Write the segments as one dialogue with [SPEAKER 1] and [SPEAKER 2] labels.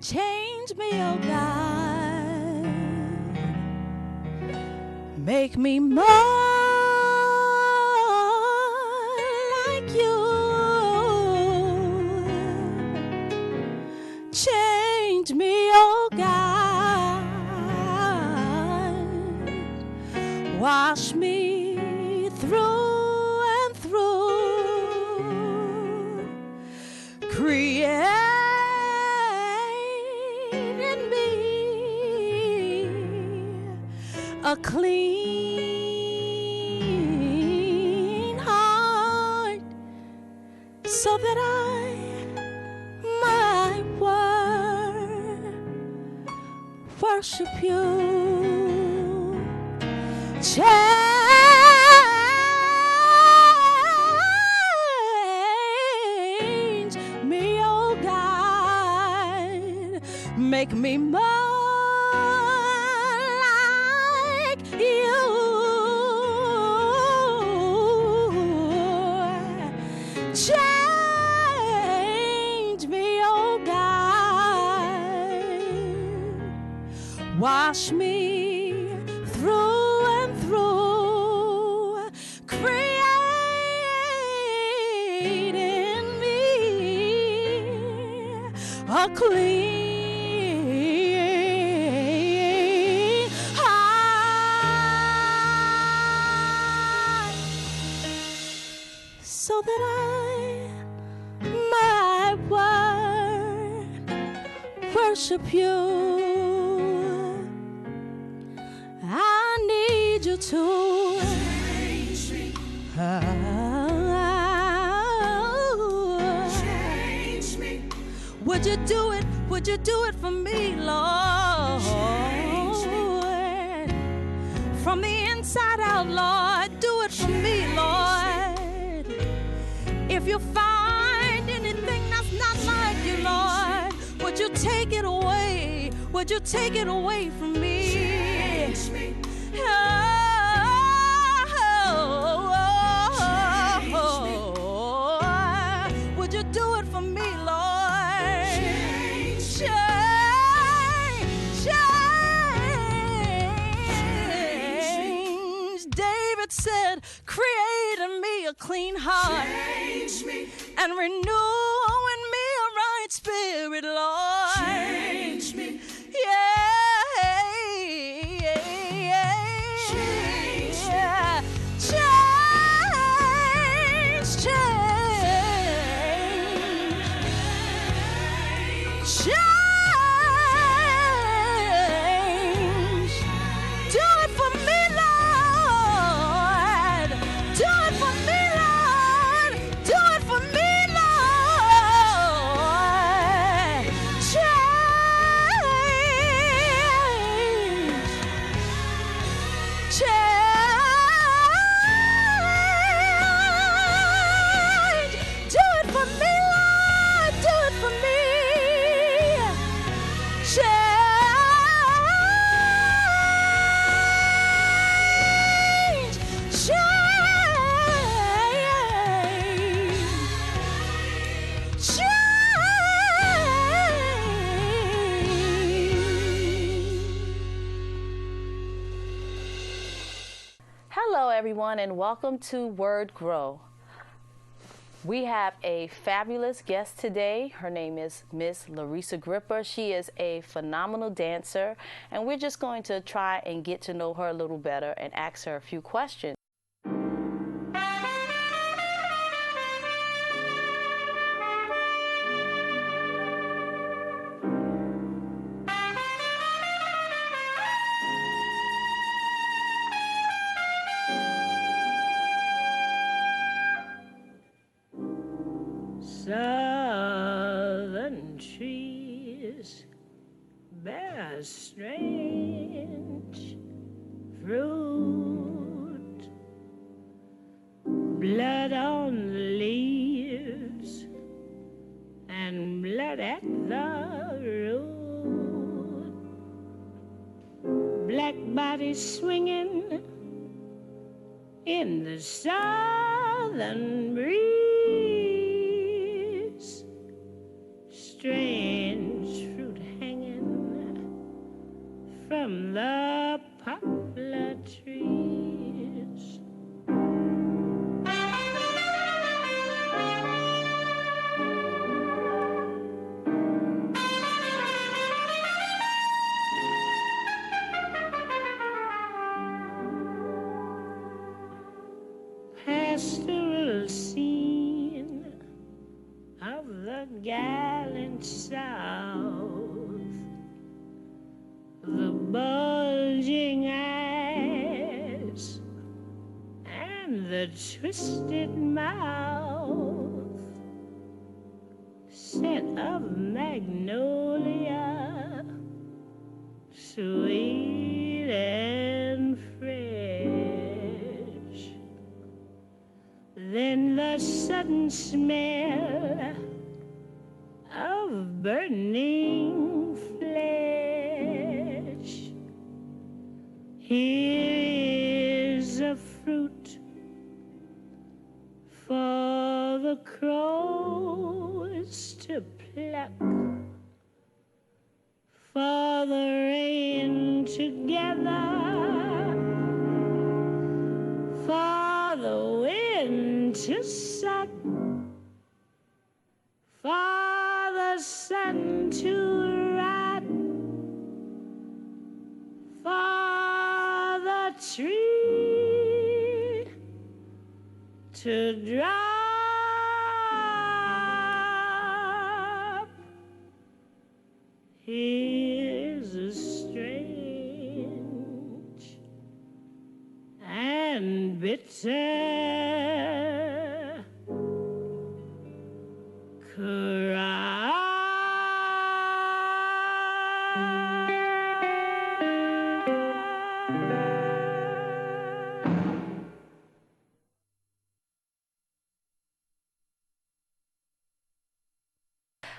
[SPEAKER 1] Change me, oh God. Make me more like you. Change me, oh God. Wash me through and through. Create in me a clean heart, so that I might worship you. Change me, oh God. Make me more like you. Change me, oh God. Wash me through and through. Create in me a clean heart, so that I might worship you. I need you to change me. Change me. Would you do it? Would you do it for me, Lord? Change me. From the inside out, Lord, do it for me, Lord. If you find anything that's not like you, Lord, would you take it away? Would you take it away from me? Change me. Would you do it for me, Lord? Change. David said, create in me a clean heart. Change me. And renew in me a right spirit, Lord. Change me. Yeah.
[SPEAKER 2] Hello everyone, and welcome to Wordgrow. We have a fabulous guest today. Her name is Miss Larissa Gripper. She is a phenomenal dancer, and we're just going to try and get to know her a little better and ask her a few questions.
[SPEAKER 3] Southern trees bear strange fruit, blood on the leaves and blood at the root, black bodies swinging in the southern breeze, strange fruit the poplar trees. Pastoral scene of the gallant South, the bulging eyes and the twisted mouth, scent of magnolia, sweet and fresh. Then the sudden smell of burning flesh. Here is a fruit for the crows to pluck, for the rain to gather, for the wind to suck, for the sun to rot, for the tree to drop. Here's a strange and bitter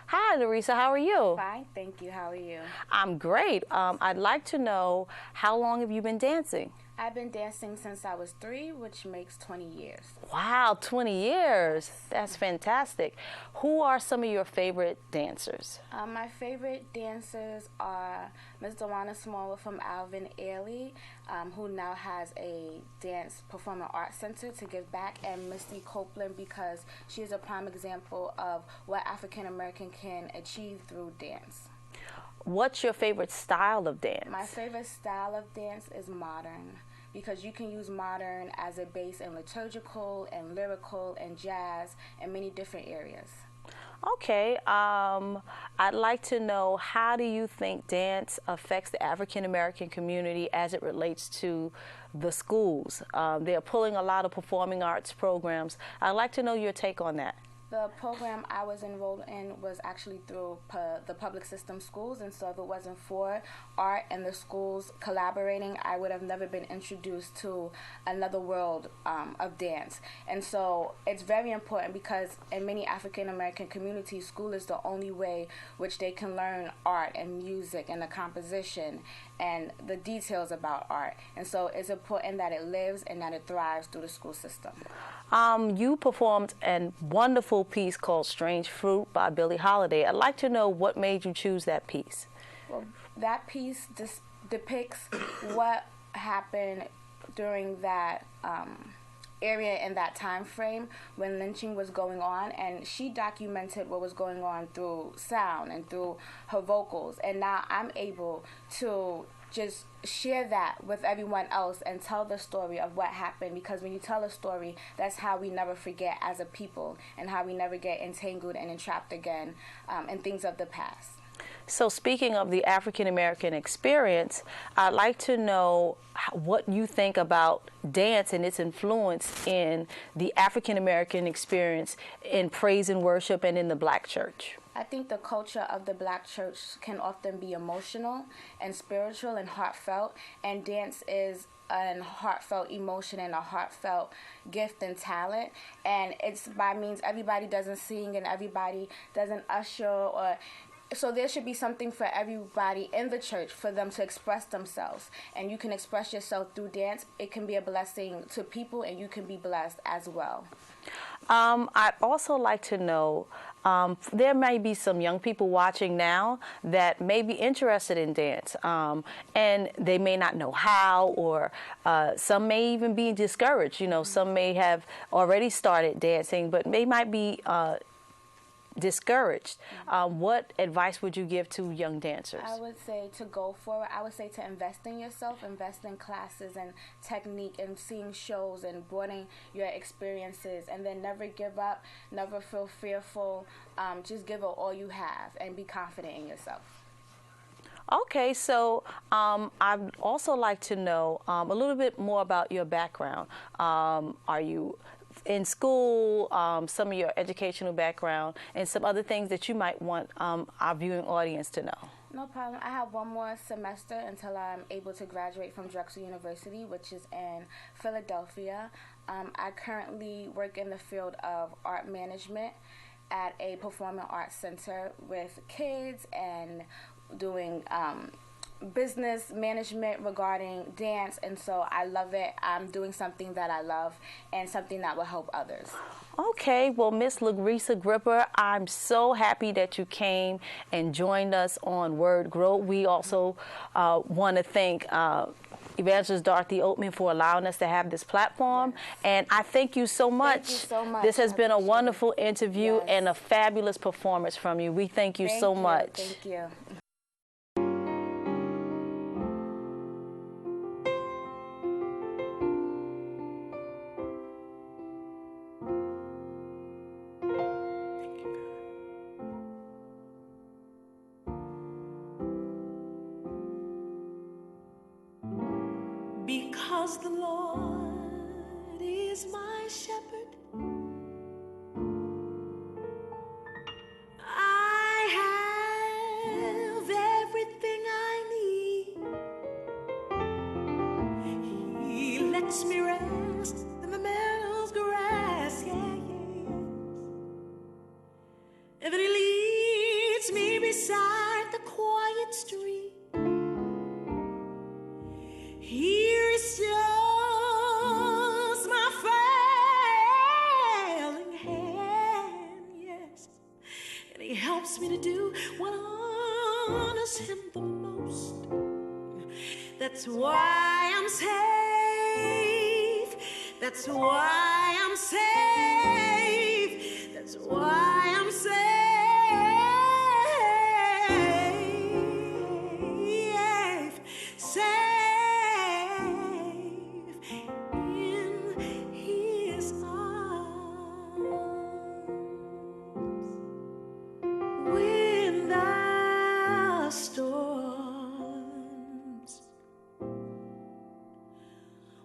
[SPEAKER 2] Hi, Larissa. How are you?
[SPEAKER 4] Fine, thank you. How are you?
[SPEAKER 2] I'm great. I'd like to know, how long have you been dancing?
[SPEAKER 4] I've been dancing since I was 3, which makes 20 years.
[SPEAKER 2] Wow, 20 years. That's fantastic. Who are some of your favorite dancers?
[SPEAKER 4] My favorite dancers are Ms. Dewana Smaller from Alvin Ailey, who now has a dance performing arts center to give back, and Misty Copeland, because she is a prime example of what African American can achieve through dance.
[SPEAKER 2] What's your favorite style of dance?
[SPEAKER 4] My favorite style of dance is modern, because you can use modern as a base in liturgical and lyrical and jazz and many different areas.
[SPEAKER 2] Okay, I'd like to know, how do you think dance affects the African American community as it relates to the schools? They're pulling a lot of performing arts programs. I'd like to know your take on that.
[SPEAKER 4] The program I was enrolled in was actually through the public system schools, and so if it wasn't for art and the schools collaborating, I would have never been introduced to another world of dance. And so it's very important, because in many African American communities, school is the only way which they can learn art and music and the composition and the details about art. And so it's important that it lives and that it thrives through the school system.
[SPEAKER 2] You performed a wonderful piece called Strange Fruit by Billie Holiday. I'd like to know what made you choose that piece.
[SPEAKER 4] Well, that piece depicts what happened during that area in that time frame when lynching was going on, and she documented what was going on through sound and through her vocals, and now I'm able to just share that with everyone else and tell the story of what happened, because when you tell a story, that's how we never forget as a people and how we never get entangled and entrapped again in things of the past.
[SPEAKER 2] So speaking of the African American experience, I'd like to know what you think about dance and its influence in the African American experience in praise and worship and in the Black church.
[SPEAKER 4] I think the culture of the Black church can often be emotional and spiritual and heartfelt, and dance is a heartfelt emotion and a heartfelt gift and talent, and it's by means everybody doesn't sing and everybody doesn't usher, or so there should be something for everybody in the church for them to express themselves, and you can express yourself through dance. It can be a blessing to people, and you can be blessed as well.
[SPEAKER 2] I'd also like to know, there may be some young people watching now that may be interested in dance, and they may not know how, or some may even be discouraged. You know, some may have already started dancing, but they might be discouraged. What advice would you give to young dancers?
[SPEAKER 4] I would say to go forward. I would say to invest in yourself, invest in classes and technique and seeing shows and broadening your experiences, and then never give up, never feel fearful. Just give it all you have and be confident in yourself.
[SPEAKER 2] Okay, so I'd also like to know a little bit more about your background. Are you in school, some of your educational background, and some other things that you might want our viewing audience to know?
[SPEAKER 4] No problem. I have one more semester until I'm able to graduate from Drexel University, which is in Philadelphia. I currently work in the field of art management at a performing arts center with kids and doing business management regarding dance, and so I love it. I'm doing something that I love and something that will help others.
[SPEAKER 2] Okay, well, Miss Larissa Gripper, I'm so happy that you came and joined us on Wordgrow. We also want to thank Evangelist Dorothy Oatman for allowing us to have this platform. Yes. And I thank you so much.
[SPEAKER 4] Thank you so much.
[SPEAKER 2] This has been a wonderful interview,
[SPEAKER 4] yes,
[SPEAKER 2] and a fabulous performance from you. We thank you so much.
[SPEAKER 4] Thank you.
[SPEAKER 3] Because the Lord is my shepherd, I have everything I need. He lets me rest in the meadow's grass, yeah, yes. And then he leads me beside the quiet stream. He restores my failing hand, yes, and he helps me to do what honors him the most. That's why I'm safe. That's why I'm safe. That's why I'm safe.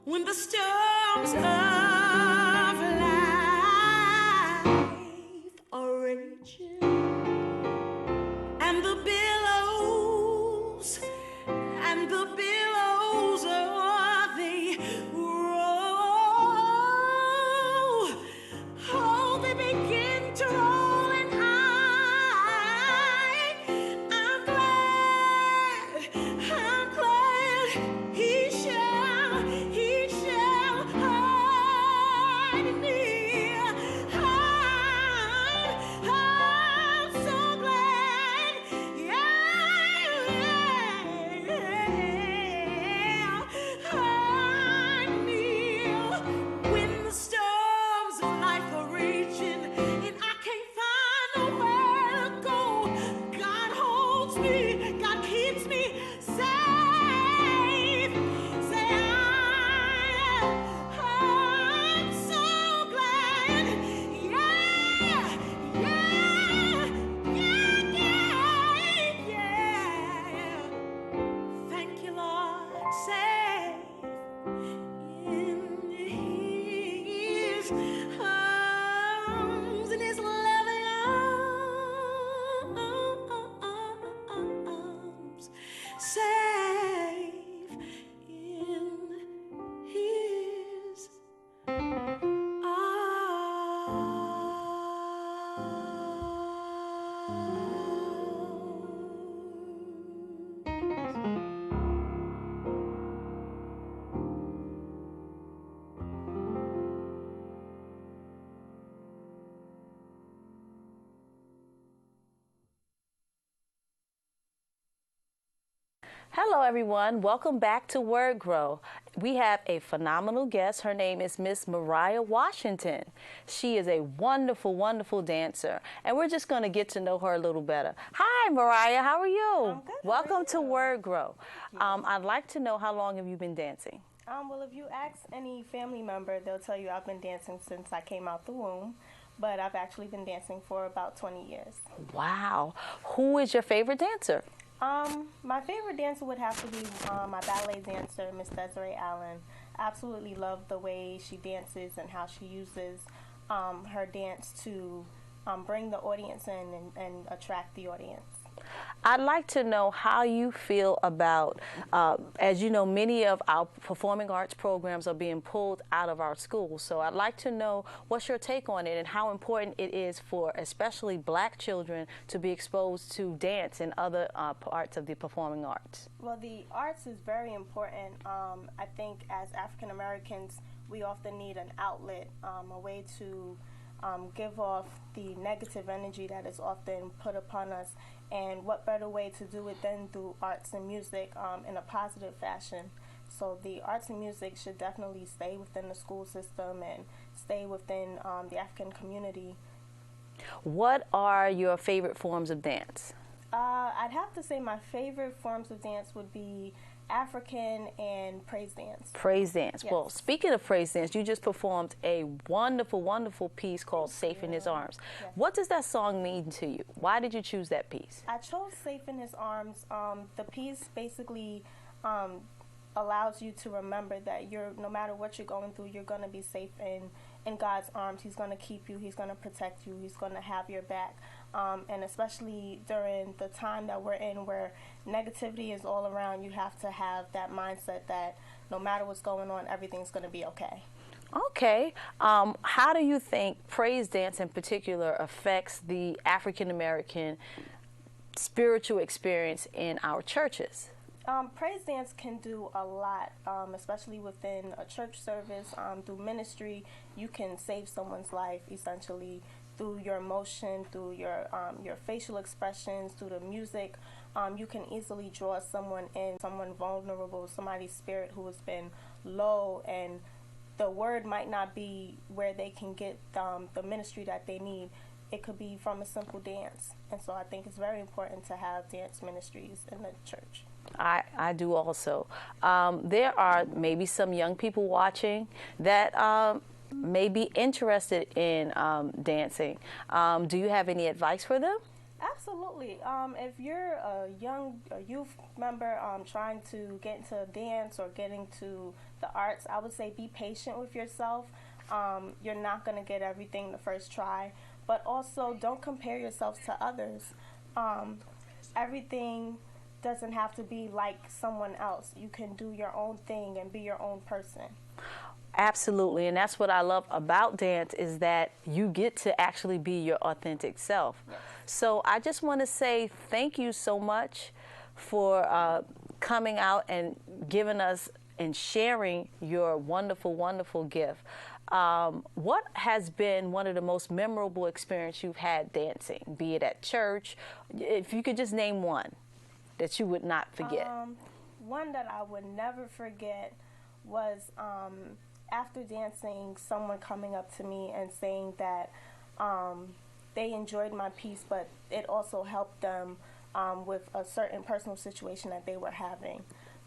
[SPEAKER 3] When the storms of life are raging and the billows they roll, oh, they begin to roll and high. I'm glad he shall hold
[SPEAKER 2] Hello, everyone. Welcome back to Wordgrow. We have a phenomenal guest. Her name is Miss Mariah Washington. She is a wonderful, wonderful dancer, and we're just going to get to know her a little better. Hi, Mariah. How are you?
[SPEAKER 5] I'm good.
[SPEAKER 2] Welcome to Wordgrow. I'd like to know, how long have you been dancing?
[SPEAKER 5] Well, if you ask any family member, they'll tell you I've been dancing since I came out the womb, but I've actually been dancing for about 20 years.
[SPEAKER 2] Wow. Who is your favorite dancer?
[SPEAKER 5] My favorite dancer would have to be my ballet dancer, Miss Desiree Allen. I absolutely love the way she dances and how she uses her dance to bring the audience in and attract the audience.
[SPEAKER 2] I'd like to know how you feel about, as you know, many of our performing arts programs are being pulled out of our schools. So I'd like to know what's your take on it and how important it is for especially black children to be exposed to dance and other parts of the performing arts.
[SPEAKER 5] Well, the arts is very important. I think as African Americans, we often need an outlet, a way to give off the negative energy that is often put upon us. And what better way to do it than through arts and music in a positive fashion. So the arts and music should definitely stay within the school system and stay within the African community.
[SPEAKER 2] What are your favorite forms of dance?
[SPEAKER 5] I'd have to say my favorite forms of dance would be African and praise dance.
[SPEAKER 2] Praise dance.
[SPEAKER 5] Yes.
[SPEAKER 2] Well, speaking of praise dance, you just performed a wonderful, wonderful piece called Safe in His Arms.
[SPEAKER 5] Yes.
[SPEAKER 2] What does that song mean to you? Why did you choose that piece?
[SPEAKER 5] I chose Safe in His Arms. The piece basically allows you to remember that no matter what you're going through, you're going to be safe in God's arms. He's going to keep you. He's going to protect you. He's going to have your back. And especially during the time that we're in where negativity is all around, you have to have that mindset that no matter what's going on, everything's going to be okay.
[SPEAKER 2] Okay. How do you think praise dance in particular affects the African American spiritual experience in our churches?
[SPEAKER 5] Praise dance can do a lot, especially within a church service, through ministry. You can save someone's life essentially through your emotion, through your facial expressions, through the music. You can easily draw someone in, someone vulnerable, somebody's spirit who has been low, and the word might not be where they can get the ministry that they need. It could be from a simple dance. And so I think it's very important to have dance ministries in the church.
[SPEAKER 2] I do also. There are maybe some young people watching that may be interested in dancing. Do you have any advice for them?
[SPEAKER 5] Absolutely. If you're a youth member trying to get into dance or getting to the arts, I would say be patient with yourself. You're not going to get everything the first try, but also don't compare yourself to others. Everything doesn't have to be like someone else. You can do your own thing and be your own person.
[SPEAKER 2] Absolutely, and that's what I love about dance is that you get to actually be your authentic self.
[SPEAKER 5] Yes.
[SPEAKER 2] So I just want to say thank you so much for coming out and giving us and sharing your wonderful, wonderful gift. What has been one of the most memorable experiences you've had dancing, be it at church? If you could just name one that you would not forget.
[SPEAKER 5] One that I would never forget was after dancing, someone coming up to me and saying that they enjoyed my piece, but it also helped them with a certain personal situation that they were having.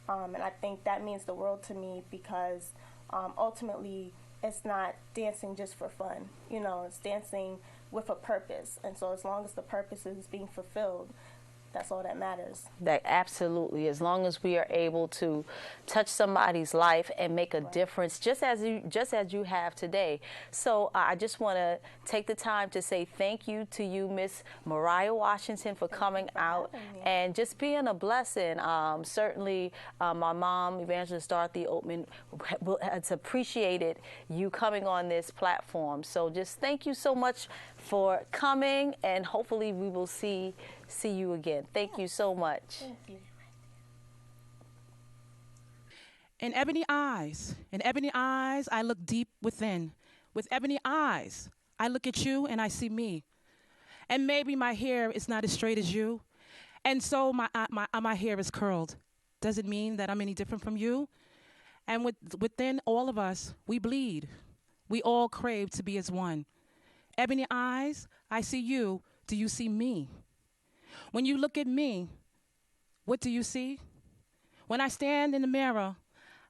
[SPEAKER 5] And I think that means the world to me because ultimately it's not dancing just for fun. You know, it's dancing with a purpose. And so as long as the purpose is being fulfilled, that's all that matters.
[SPEAKER 2] That absolutely, as long as we are able to touch somebody's life and make a difference, just as you have today. So I just want to take the time to say thank you to you, Miss Mariah Washington, for coming out and just being a blessing. Certainly, my mom, Evangelist Dorothy Oatman, has appreciated you coming on this platform. So just thank you so much for coming, and hopefully we will see you again. Thank you so much.
[SPEAKER 5] Thank you.
[SPEAKER 6] In ebony eyes, I look deep within. With ebony eyes, I look at you and I see me. And maybe my hair is not as straight as you, and so my hair is curled. doesn't mean that I'm any different from you. And within all of us, we bleed. We all crave to be as one. Ebony eyes, I see you. Do you see me? When you look at me, what do you see? When I stand in the mirror,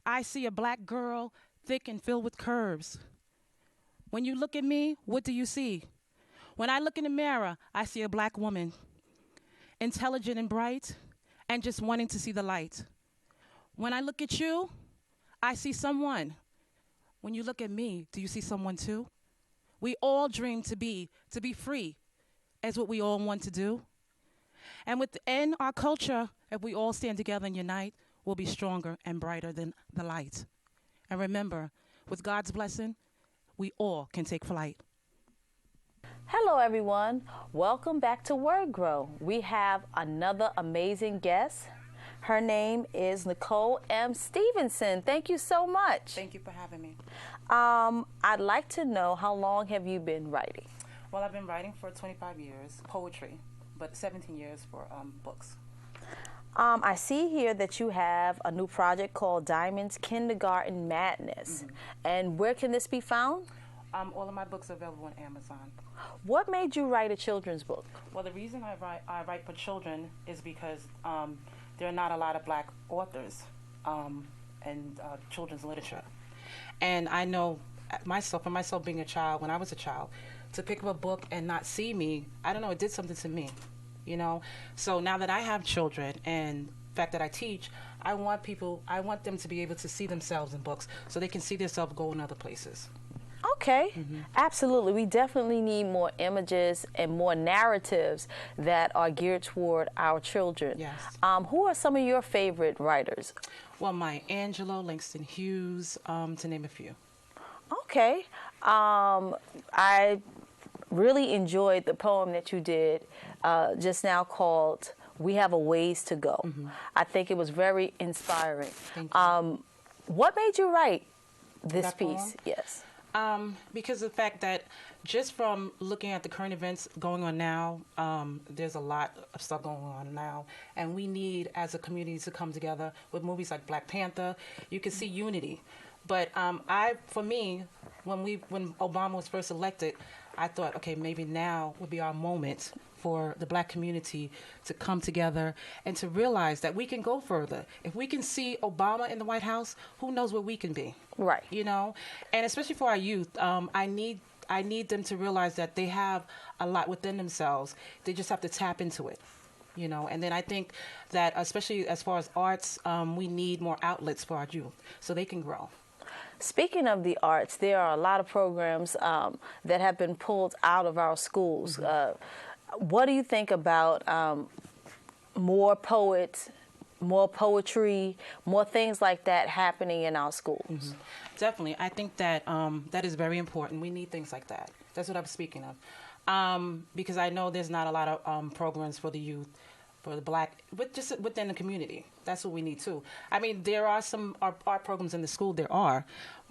[SPEAKER 6] I see a black girl, thick and filled with curves. When you look at me, what do you see? When I look in the mirror, I see a black woman, intelligent and bright, and just wanting to see the light. When I look at you, I see someone. When you look at me, do you see someone too? We all dream to be free, as what we all want to do. And within our culture, if we all stand together and unite, we'll be stronger and brighter than the light. And remember, with God's blessing, we all can take flight.
[SPEAKER 2] Hello, everyone. Welcome back to Wordgrow. We have another amazing guest. Her name is Nicole M. Stevenson. Thank you so much.
[SPEAKER 6] Thank you for having me.
[SPEAKER 2] I'd like to know, how long have you been writing?
[SPEAKER 6] Well, I've been writing for 25 years, poetry, but 17 years for books.
[SPEAKER 2] I see here that you have a new project called Diamond's Kindergarten Madness. And where can this be found?
[SPEAKER 6] All of my books are available on Amazon.
[SPEAKER 2] What made you write a children's book?
[SPEAKER 6] Well, the reason I write for children is because there are not a lot of black authors in children's literature. And I know myself, being a child, when I was a child, to pick up a book and not see me, I don't know, it did something to me, you know? So now that I have children and the fact that I teach, I want them to be able to see themselves in books so they can see themselves go in other places.
[SPEAKER 2] Okay, absolutely. We definitely need more images and more narratives that are geared toward our children.
[SPEAKER 6] Yes.
[SPEAKER 2] Who are some of your favorite writers?
[SPEAKER 6] Well, Maya Angelou, Langston Hughes, to name a few.
[SPEAKER 2] Okay. I really enjoyed the poem that you did just now called We Have a Ways to Go. I think it was very inspiring.
[SPEAKER 6] Thank you.
[SPEAKER 2] What made you write this
[SPEAKER 6] That
[SPEAKER 2] piece?
[SPEAKER 6] poem?
[SPEAKER 2] Yes.
[SPEAKER 6] Because of the fact that just from looking at the current events going on now, there's a lot of stuff going on now, and we need, as a community, to come together with movies like Black Panther. You can see unity, but for me, when Obama was first elected, I thought, okay, maybe now would be our moment for the black community to come together and to realize that we can go further. If we can see Obama in the White House, who knows where we can be?
[SPEAKER 2] Right.
[SPEAKER 6] You know, and especially for our youth, I need them to realize that they have a lot within themselves. They just have to tap into it, you know. And then I think that, especially as far as arts, we need more outlets for our youth so they can grow.
[SPEAKER 2] Speaking of the arts, there are a lot of programs that have been pulled out of our schools. What do you think about more poets, more poetry, more things like that happening in our schools?
[SPEAKER 6] Definitely. I think that that is very important. We need things like that. That's what I'm speaking of. Because I know there's not a lot of programs for the youth, for the black, but just within the community. That's what we need too. I mean, there are some art programs in the school,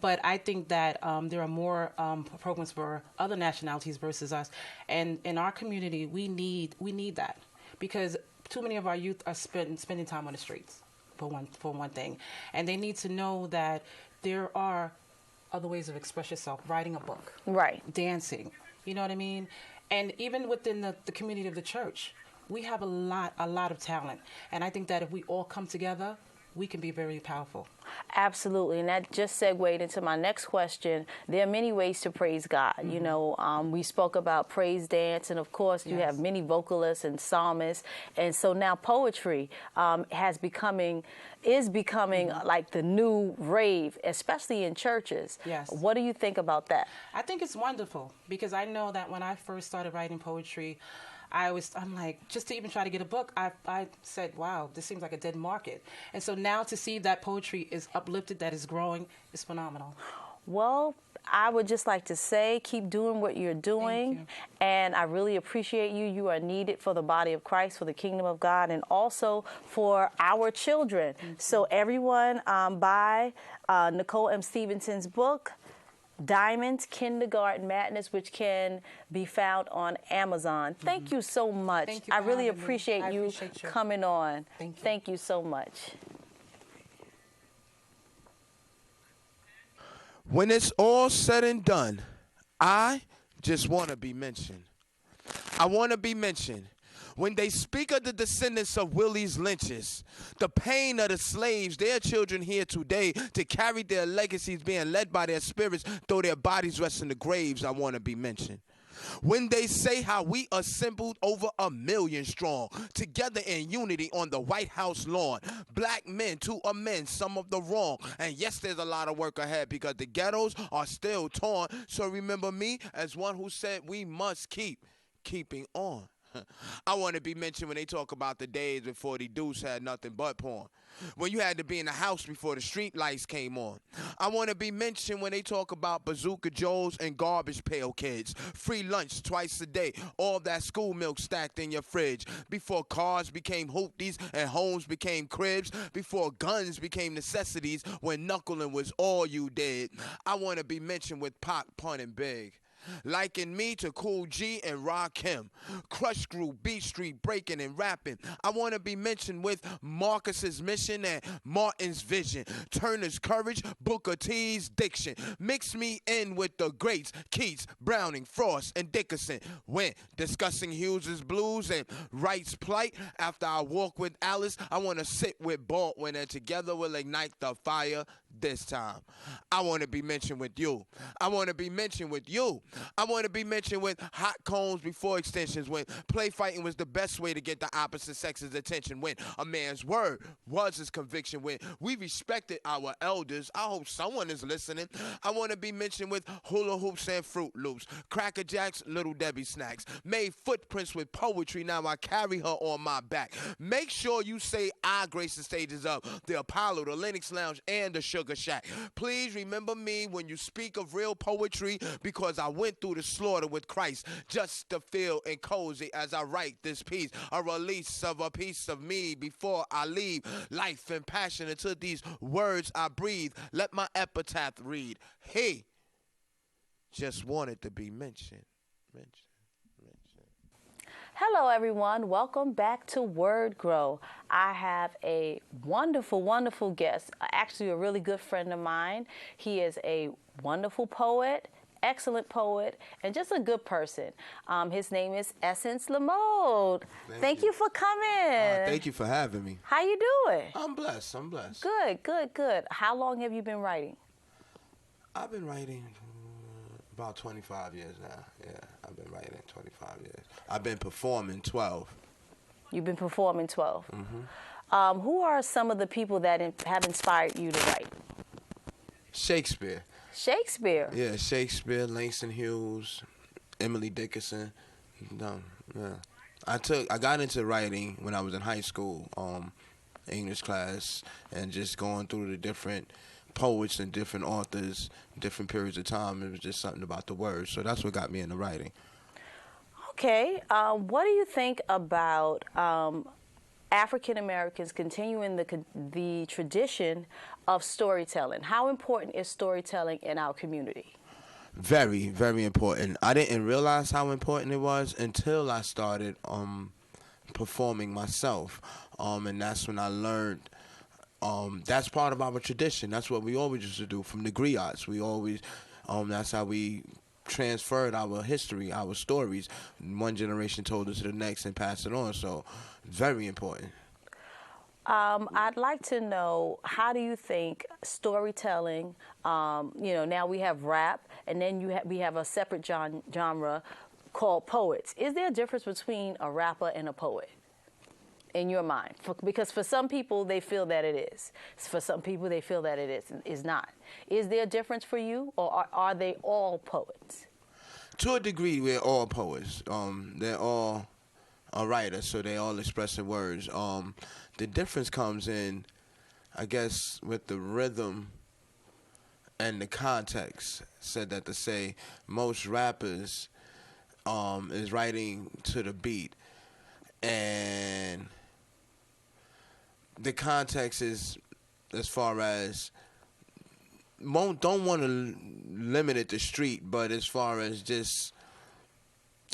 [SPEAKER 6] but I think that there are more programs for other nationalities versus us. And in our community, we need that, because too many of our youth are spending time on the streets, for one thing. And they need to know that there are other ways of express yourself, writing a book,
[SPEAKER 2] Right.
[SPEAKER 6] dancing, you know what I mean? And even within the community of the church, we have a lot of talent. And I think that if we all come together, we can be very powerful.
[SPEAKER 2] Absolutely, and that just segued into my next question. There are many ways to praise God. You know, we spoke about praise dance, and of course, you have many vocalists and psalmists, and so now poetry is becoming like the new rave, especially in churches.
[SPEAKER 6] Yes.
[SPEAKER 2] What do you think about that?
[SPEAKER 6] I think it's wonderful, because I know that when I first started writing poetry, I'm like, just to even try to get a book, I said, wow, this seems like a dead market. And so now to see that poetry is uplifted, that is growing, is phenomenal.
[SPEAKER 2] Well, I would just like to say, keep doing what you're doing.
[SPEAKER 6] Thank you.
[SPEAKER 2] And I really appreciate you. You are needed for the body of Christ, for the kingdom of God, and also for our children. So everyone, buy Nicole M. Stevenson's book, Diamond's Kindergarten Madness, which can be found on Amazon. Thank you so much.
[SPEAKER 6] Thank you
[SPEAKER 2] I
[SPEAKER 6] for
[SPEAKER 2] really
[SPEAKER 6] having me.
[SPEAKER 2] appreciate
[SPEAKER 6] I
[SPEAKER 2] you
[SPEAKER 6] appreciate you.
[SPEAKER 2] coming on.
[SPEAKER 6] Thank you.
[SPEAKER 2] Thank you so much.
[SPEAKER 7] When it's all said and done, I just want to be mentioned. I want to be mentioned. When they speak of the descendants of Willie's lynches, the pain of the slaves, their children here today, to carry their legacies being led by their spirits, though their bodies rest in the graves, I want to be mentioned. When they say how we assembled over 1 million strong, together in unity on the White House lawn, black men to amend some of the wrong. And yes, there's a lot of work ahead because the ghettos are still torn. So remember me as one who said we must keeping on. I want to be mentioned when they talk about the days before the deuce had nothing but porn. When you had to be in the house before the street lights came on. I want to be mentioned when they talk about Bazooka Joes and Garbage Pail Kids. Free lunch twice a day. All that school milk stacked in your fridge. Before cars became hoopties and homes became cribs. Before guns became necessities. When knuckling was all you did. I want to be mentioned with Pac punting big. Liking me to Cool G and Rakim. Crush Crew, Beat Street, breaking and rapping. I want to be mentioned with Marcus's mission and Martin's vision. Turner's courage, Booker T's diction. Mix me in with the greats, Keats, Browning, Frost, and Dickerson. When discussing Hughes's blues and Wright's plight, after I walk with Alice, I want to sit with Baldwin and together we'll ignite the fire this time. I want to be mentioned with you. I want to be mentioned with you. I want to be mentioned with hot combs before extensions, when play fighting was the best way to get the opposite sex's attention, when a man's word was his conviction, when we respected our elders. I hope someone is listening. I want to be mentioned with hula hoops and Fruit Loops, Cracker Jacks, Little Debbie snacks, made footprints with poetry, now I carry her on my back. Make sure you say I grace the stages of the Apollo, the Lennox Lounge, and the Sugar Shack. Please remember me when you speak of real poetry, because I went through the slaughter with Christ just to feel and cozy as I write this piece, a release of a piece of me before I leave life and passion into these words I breathe. Let my epitaph read, he just wanted to be mentioned.
[SPEAKER 2] Hello, everyone. Welcome back to Wordgrow. I have a wonderful, wonderful guest, actually a really good friend of mine. He is a wonderful poet, excellent poet, and just a good person. His name is Essence Lamode. Thank you for coming.
[SPEAKER 7] Thank you for having me.
[SPEAKER 2] How you doing?
[SPEAKER 7] I'm blessed.
[SPEAKER 2] Good. How long have you been writing?
[SPEAKER 7] I've been writing about 25 years now. Yeah, I've been writing 25 years. I've been performing 12.
[SPEAKER 2] You've been performing 12. Mm-hmm. Who are some of the people that have inspired you to write?
[SPEAKER 7] Shakespeare.
[SPEAKER 2] Shakespeare?
[SPEAKER 7] Yeah, Shakespeare, Langston Hughes, Emily Dickinson. Yeah. I got into writing when I was in high school, English class, and just going through the different poets and different authors, different periods of time. It was just something about the words. So that's what got me into writing.
[SPEAKER 2] Okay. What do you think about African Americans continuing the tradition of storytelling? How important is storytelling in our community?
[SPEAKER 7] Very, very important. I didn't realize how important it was until I started performing myself. And that's when I learned that's part of our tradition. That's what we always used to do from the griots. We always, that's how we transferred our history, our stories. One generation told us to the next and passed it on. So, very important.
[SPEAKER 2] I'd like to know, how do you think storytelling, now we have rap, and then we have a separate genre called poets. Is there a difference between a rapper and a poet in your mind? Because for some people, they feel that it is. For some people, they feel that it is not. Is there a difference for you, or are they all poets?
[SPEAKER 7] To a degree, we're all poets. They're all writers, so they all express in words. The difference comes in, I guess, with the rhythm and the context. Said that to say, most rappers is writing to the beat, and the context is as far as don't want to limit it to street, but as far as just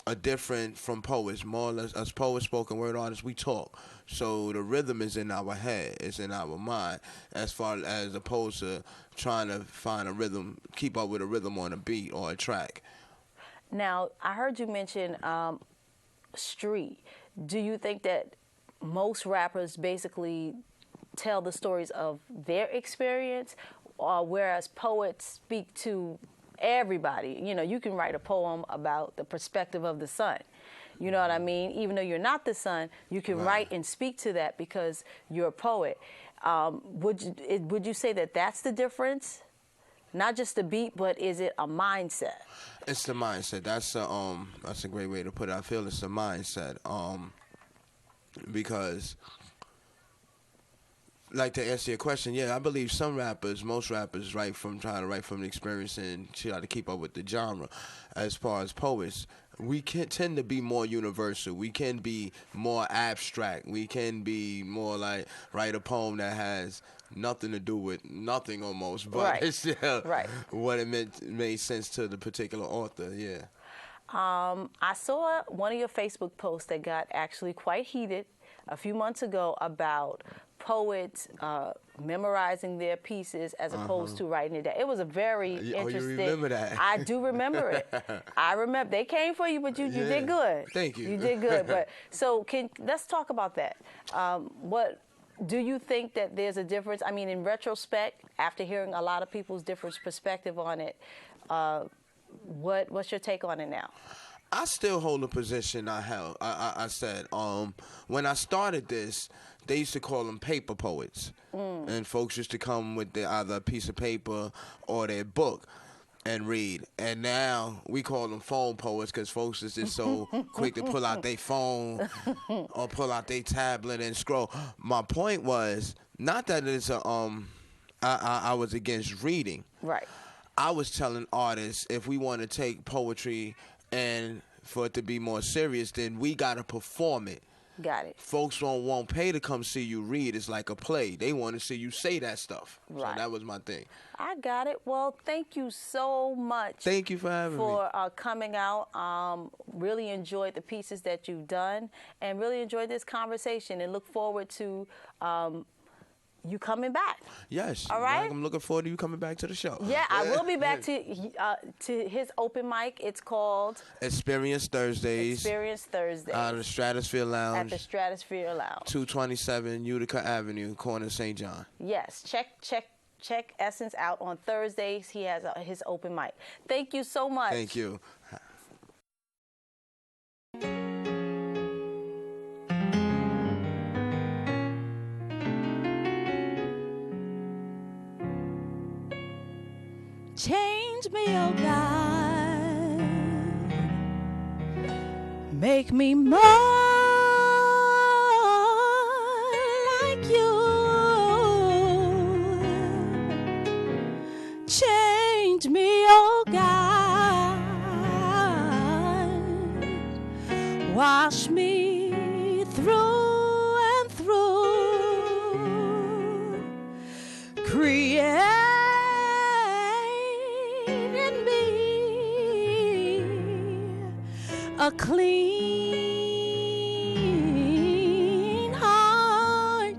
[SPEAKER 7] are different from poets. More or less, us poets, spoken word artists, we talk. So the rhythm is in our head, it's in our mind, as far as opposed to trying to find a rhythm, keep up with a rhythm on a beat or a track.
[SPEAKER 2] Now, I heard you mention street. Do you think that most rappers basically tell the stories of their experience, or whereas poets speak to everybody? You know, you can write a poem about the perspective of the sun. You know what I mean? Even though you're not the sun, you can write and speak to that because you're a poet. Would you say that that's the difference? Not just the beat, but is it a mindset?
[SPEAKER 7] It's the mindset. That's a great way to put it. I feel it's the mindset. Because, like, to answer your question, yeah, I believe most rappers try to write from the experience and try to keep up with the genre. As far as poets, we can tend to be more universal. We can be more abstract. We can be more like write a poem that has nothing to do with nothing almost, but it's still what it made sense to the particular author. Yeah.
[SPEAKER 2] I saw one of your Facebook posts that got actually quite heated a few months ago about poets memorizing their pieces as opposed to writing it down. It was a very interesting.
[SPEAKER 7] You remember that?
[SPEAKER 2] I do remember it. I remember they came for you, but you did good.
[SPEAKER 7] Thank you.
[SPEAKER 2] You did good. But so let's talk about that. What do you think that there's a difference? I mean, in retrospect, after hearing a lot of people's different perspective on it, what's your take on it now?
[SPEAKER 7] I still hold the position I held. I said when I started this, they used to call them paper poets, and folks used to come with either a piece of paper or their book and read. And now we call them phone poets because folks is just so quick to pull out their phone or pull out their tablet and scroll. My point was not that it's I was against reading.
[SPEAKER 2] Right.
[SPEAKER 7] I was telling artists if we want to take poetry and for it to be more serious, then we got to perform it.
[SPEAKER 2] Got it.
[SPEAKER 7] Folks won't pay to come see you read. It's like a play. They want to see you say that stuff.
[SPEAKER 2] Right.
[SPEAKER 7] So that was my thing.
[SPEAKER 2] I got it. Well, thank you so much.
[SPEAKER 7] Thank you for having me.
[SPEAKER 2] For coming out. Really enjoyed the pieces that you've done and really enjoyed this conversation and look forward to you coming back.
[SPEAKER 7] Yes.
[SPEAKER 2] All right.
[SPEAKER 7] I'm looking forward to you coming back to the show.
[SPEAKER 2] Yeah, I will be back to his open mic. It's called
[SPEAKER 7] Experience Thursdays.
[SPEAKER 2] Experience Thursdays.
[SPEAKER 7] Out of the Stratosphere Lounge.
[SPEAKER 2] At the Stratosphere Lounge.
[SPEAKER 7] 227 Utica Avenue, corner St. John.
[SPEAKER 2] Yes. Check Essence out on Thursdays. He has his open mic. Thank you so much.
[SPEAKER 7] Thank you.
[SPEAKER 1] Change me, oh God, make me more like you. Change me, oh God, wash me through and through, create a clean heart,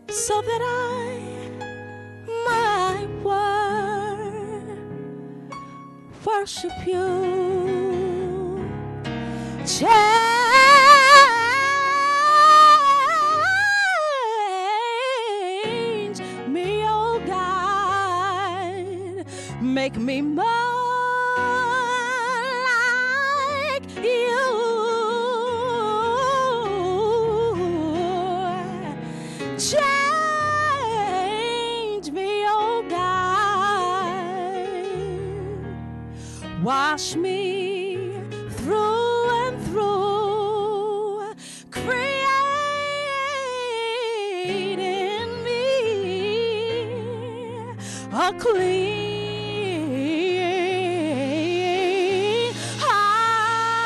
[SPEAKER 1] so that I might worship you. Change me, oh God, make me more wash me through and through, create in me a clean heart,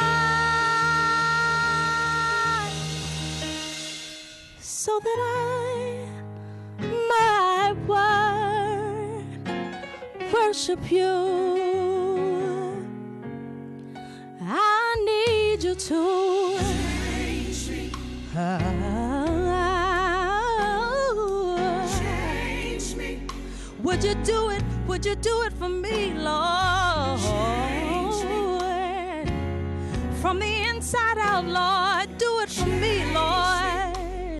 [SPEAKER 1] so that I might worship you. I you to change me. Change me. Would you do it? Would you do it for me, Lord? From the inside out, Lord, do it for me, Lord.